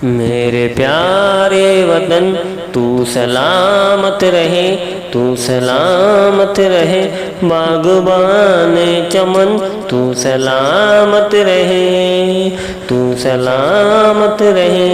मेरे प्यारे वतन तू सलामत रहे, तू सलामत रहे। बागबान चमन तू सलामत रहे, तू सलामत रहे।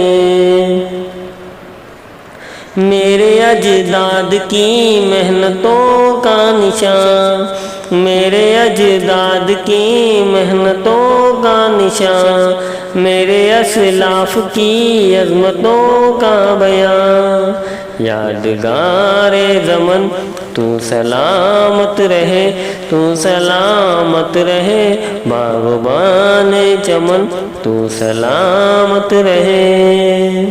मेरे अजदाद की मेहनतों का निशान, मेरे अजदाद की मेहनतों का निशान, मेरे असलाफ की अज़मतों का बयान। यादगारे ज़मन तू सलामत रहे, तू सलामत रहे। बाग़बान चमन तू सलामत रहे।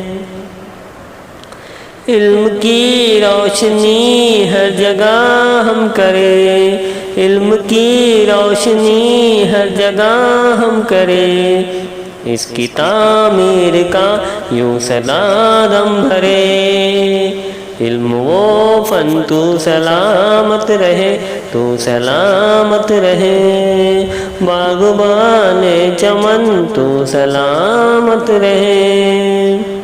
इल्म की रोशनी हर जगह हम करें, इल्म की रोशनी हर जगह हम करें। इसकी तामीर का यूं सदा दम भरे। इल्म वो फन तू सलामत रहे, तू सलामत रहे। बाग़बान चमन तू सलामत रहे।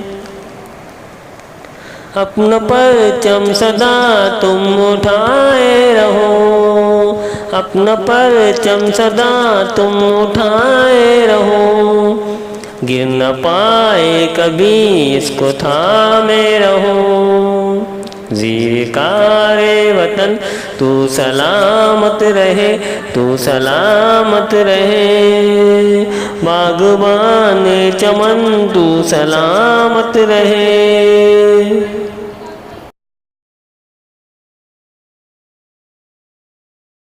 अपना परचम सदा तुम उठाए रहो, अपना परचम सदा तुम उठाए रहो। गिर न पाए कभी इसको थामे रहो। ज़ीकारे वतन तू सलामत रहे, तू सलामत रहे। बाग़बान चमन तू सलामत रहे।